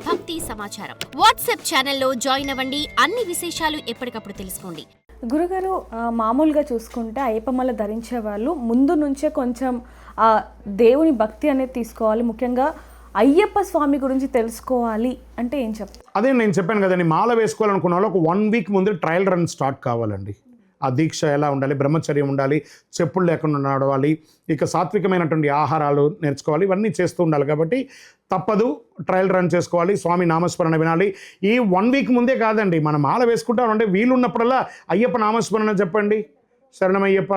భక్తి సమాచారం. వాట్సాప్ ఛానల్లో జాయిన్ అవ్వండి. అన్ని విశేషాలు ఎప్పటికప్పుడు తెలుసుకోండి. గురుగారు, మామూలుగా చూసుకుంటే అయ్యప్పమాల ధరించే వాళ్ళు ముందు నుంచే కొంచెం దేవుని భక్తి అనేది తీసుకోవాలి. ముఖ్యంగా అయ్యప్ప స్వామి గురించి తెలుసుకోవాలి అంటే ఏం చెప్తారు? అదే నేను చెప్పాను కదండి, మాల వేసుకోవాలనుకున్న వాళ్ళు ఒక 1 వీక్ ముందు ట్రయల్ రన్ స్టార్ట్ కావాలండి. ఆ దీక్ష ఎలా ఉండాలి, బ్రహ్మచర్యం ఉండాలి, చెప్పులు లేకుండా నడవాలి, ఇక సాత్వికమైనటువంటి ఆహారాలు నేర్చుకోవాలి, ఇవన్నీ చేస్తూ ఉండాలి. కాబట్టి తప్పదు, ట్రయల్ రన్ చేసుకోవాలి, స్వామి నామస్మరణ వినాలి. ఈ 1 వీక్ ముందే కాదండి, మనం మాల వేసుకుంటామంటే వీలున్నప్పుడల్లా అయ్యప్ప నామస్మరణ చెప్పండి, శరణమయ్యప్ప.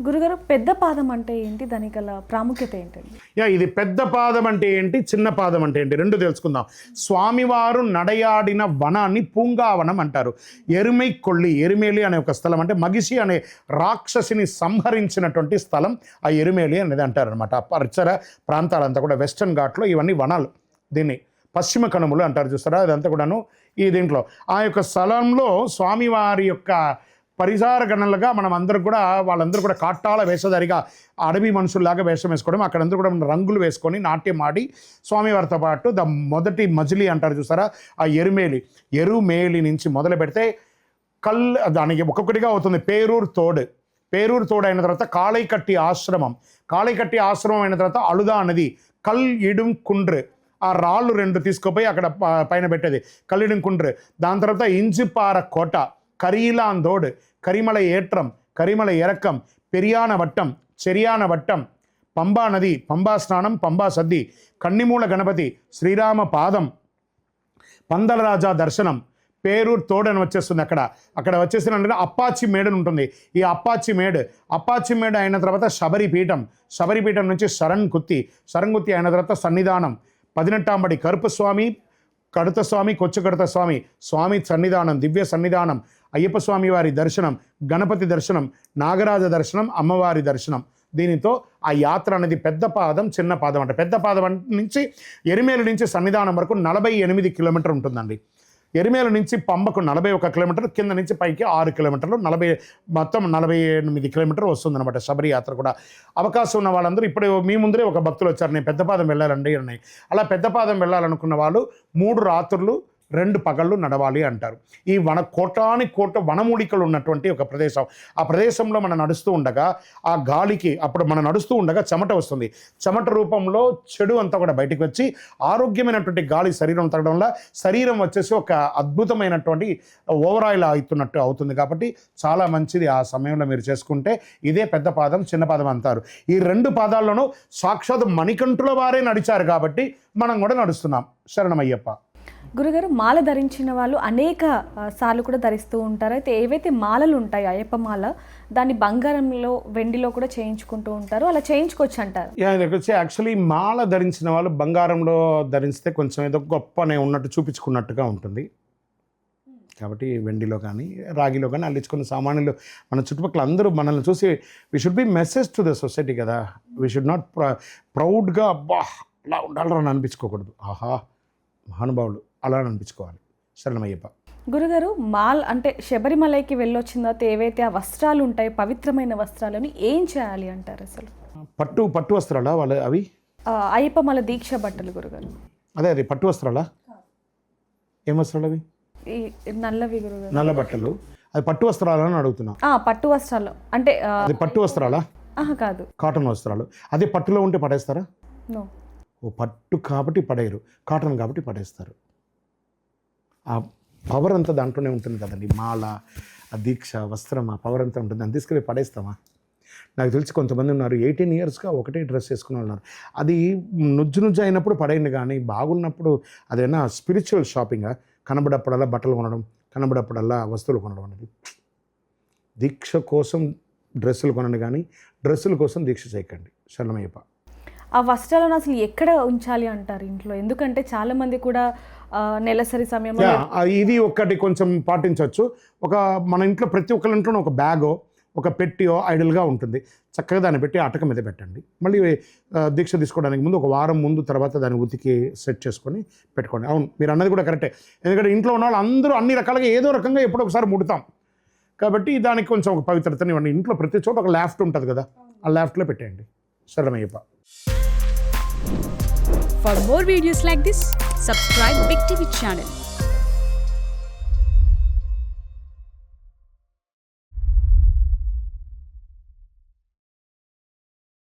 గురుగారు, పెద్ద పాదం అంటే ఏంటి, దానికి గల ప్రాముఖ్యత ఏంటండి? ఇది పెద్ద పాదం అంటే ఏంటి, చిన్న పాదం అంటే ఏంటి, రెండు తెలుసుకుందాం. స్వామివారు నడయాడిన వనాన్ని పూంగావనం అంటారు. ఎరుమై కొల్లి, ఎరుమేలి అనే ఒక స్థలం, అంటే మగిషి అనే రాక్షసిని సంహరించినటువంటి స్థలం ఆ ఎరుమేలి అనేది అంటారు అనమాట. పరిసర ప్రాంతాలంతా కూడా వెస్టర్న్ ఘాట్లో ఇవన్నీ వనాలు. దీన్ని పశ్చిమ కనుమలు అంటారు, చూస్తారా? అదంతా కూడాను ఈ దీంట్లో ఆ యొక్క స్థలంలో స్వామివారి యొక్క పరిసార గణనలుగా మనం అందరూ కూడా, వాళ్ళందరూ కూడా కాట్టాల వేషధారిగా అడవి మనుషుల్లాగా వేషం వేసుకోవడం, అక్కడందరూ కూడా రంగులు వేసుకొని నాట్యం ఆడి స్వామివారితో పాటు మొదటి మజిలీ అంటారు చూసారా, ఆ ఎరుమేలి నుంచి మొదలు పెడితే దానికి ఒక్కొక్కటిగా అవుతుంది. పేరూరు తోడు అయిన తర్వాత కాళైకట్టి ఆశ్రమం అయిన తర్వాత అలుదా నది, ఇడుం కుండ్రు, ఆ రాళ్ళు 2 తీసుకుపోయి అక్కడ పైన పెట్టేది కల్లిడుం కుండ్రు. దాని తర్వాత ఇంజిపార కోట, కరీలాందోడు, కరిమల ఏట్రం, కరిమల ఎరక్కం, పెరియాన వట్టం, పంబా నది, పంబా స్నానం, పంబా సద్ది, కన్నిమూల గణపతి, శ్రీరామ పాదం, పందలరాజా దర్శనం, పేరూరు తోడు అని వచ్చేస్తుంది. అక్కడ వచ్చేసిన అప్పాచి మేడని ఉంటుంది. ఈ అప్పాచి మేడు అయిన తర్వాత శబరిపీఠం నుంచి శరణ్గుత్తి అయిన తర్వాత సన్నిధానం, 18 కరుపు స్వామి, కడుత స్వామి, కొచ్చుకడుత స్వామి సన్నిధానం, దివ్య సన్నిధానం, అయ్యప్ప స్వామి వారి దర్శనం, గణపతి దర్శనం, నాగరాజ దర్శనం, అమ్మవారి దర్శనం. దీనితో ఆ యాత్ర అనేది పెద్ద పాదం, చిన్న పాదం అంటే పెద్ద పాదం నుంచి ఎరిమేలు నుంచి సన్నిధానం వరకు 48 కిలోమీటర్ ఉంటుందండి. ఎరిమేలు నుంచి పంబకు 41 కిలోమీటర్, కింద నుంచి పైకి 6 కిలోమీటర్లు, మొత్తం 48 కిలోమీటర్ వస్తుంది అనమాట శబరి యాత్ర కూడా. అవకాశం ఉన్న వాళ్ళందరూ, ఇప్పుడు మీ ముందరే ఒక భక్తులు వచ్చారు, నేను పెద్దపాదం వెళ్ళాలండి అని. అలా పెద్దపాదం వెళ్ళాలనుకున్న వాళ్ళు 3 రాత్రులు 2 పగళ్ళు నడవాలి అంటారు. ఈ కోట వనమూలికలు ఉన్నటువంటి ఒక ప్రదేశం. ఆ ప్రదేశంలో మనం నడుస్తూ ఉండగా ఆ గాలికి, అప్పుడు మనం నడుస్తూ ఉండగా చెమట వస్తుంది. చెమట రూపంలో చెడు అంతా కూడా బయటకు వచ్చి ఆరోగ్యమైనటువంటి గాలి శరీరం తగ్గడం వల్ల శరీరం వచ్చేసి ఒక అద్భుతమైనటువంటి ఓవరాయిల్ అవుతున్నట్టు అవుతుంది. కాబట్టి చాలా మంచిది ఆ సమయంలో మీరు చేసుకుంటే. ఇదే పెద్ద పాదం, చిన్న పాదం అంటారు. ఈ 2 పాదాల్లోనూ సాక్షాత్ మణికంఠుల వారే నడిచారు కాబట్టి మనం కూడా నడుస్తున్నాం. శరణమయ్యప్ప. గురుగారు, మాల ధరించిన వాళ్ళు అనేక సార్లు కూడా ధరిస్తూ ఉంటారు. అయితే ఏవైతే మాలలు ఉంటాయో అయ్యప్ప మాల, దాన్ని బంగారంలో, వెండిలో కూడా చేయించుకుంటూ ఉంటారు. అలా చేయించుకోవచ్చు అంటారు. యాక్చువల్లీ మాల ధరించిన వాళ్ళు బంగారంలో ధరిస్తే కొంచెం ఏదో గొప్పనే ఉన్నట్టు చూపించుకున్నట్టుగా ఉంటుంది. కాబట్టి వెండిలో కానీ రాగిలో కానీ అల్లించుకున్న సామాన్యులు మన చుట్టుపక్కల అందరూ మనల్ని చూసి we should be message to the society కదా. వి షుడ్ నాట్ ప్రౌడ్గా అబ్బా అలా ఉండాలని అనిపించుకోకూడదు. ఆహా మహానుభావులు అలా అనిపించుకోవాలి. శరణమయ్యప్ప. గురుగారు, అంటే శబరిమలైకి వెళ్ళొచ్చిన తర్వాత ఏవైతే ఆ వస్త్రాలు ఉంటాయో, పవిత్రమైన వస్త్రాలని ఏం చేయాలి అంటారు? అసలు పట్టు వస్త్రాలా వాళ్ళు? అవి అయ్యప్ప మాల దీక్ష బట్టలు గురుగారు. అదే పట్టు వస్త్రాలా? ఏం వస్త్రాలు అవి? నల్లవి గురుగారు. నల్ల బట్టలు. అది పట్టు వస్త్రాలని అడుగుతున్నా. పట్టు వస్త్రాలు అంటే అది పట్టు వస్త్రాలా? కాదు, కాటన్ వస్త్రాలు. అదే పట్టులో ఉంటే పడేస్తారా? ఓ పట్టు కాబట్టి పడేయరు, కాటన్ కాబట్టి పడేస్తారు. ఆ పవర్ అంతా దాంట్లోనే ఉంటుంది కదండి. మాల, ఆ దీక్ష, వస్త్రం, ఆ పవర్ అంతా ఉంటుంది. దాన్ని తీసుకెళ్ళి పడేస్తామా? నాకు తెలిసి కొంతమంది ఉన్నారు 18 ఇయర్స్గా ఒకటే డ్రెస్ వేసుకుని ఉన్నారు. అది నుజ్జు అయినప్పుడు పడేయండి, కానీ బాగున్నప్పుడు అదేనా స్పిరిచువల్ షాపింగ్. కనబడప్పుడల్లా బట్టలు కొనడం, కనబడప్పుడల్లా వస్తువులు కొనడం అనేది. దీక్ష కోసం డ్రెస్సులు కొనండి, కానీ డ్రెస్సుల కోసం దీక్ష చేయకండి. శరణమయ్యప్ప. ఆ వస్త్రాలను అసలు ఎక్కడ ఉంచాలి అంటారు ఇంట్లో? ఎందుకంటే చాలామంది కూడా నెలసరి సమయంలో ఇది ఒక్కటి కొంచెం పాటించవచ్చు. మన ఇంట్లో ప్రతి ఒక్కరి ఇంట్లోనూ ఒక బ్యాగో, ఒక పెట్టియో ఐడల్గా ఉంటుంది. చక్కగా దాన్ని పెట్టి అటక మీద పెట్టండి. మళ్ళీ దీక్ష తీసుకోవడానికి ముందు ఒక వారం ముందు తర్వాత దాన్ని ఉతికి సెట్ చేసుకొని పెట్టుకోండి. అవును, మీరు అన్నది కూడా కరెక్టే. ఎందుకంటే ఇంట్లో ఉన్న వాళ్ళు అందరూ అన్ని రకాలుగా ఏదో రకంగా ఎప్పుడో ఒకసారి ముడతాం. కాబట్టి దానికి కొంచెం ఒక పవిత్రతని ఇవ్వండి. ఇంట్లో ప్రతి చోట ఒక లాఫ్ట్ ఉంటుంది కదా, ఆ లాఫ్ట్లో పెట్టేయండి. శరణమయ్యప్ప. For more videos like this, Subscribe Big TV channel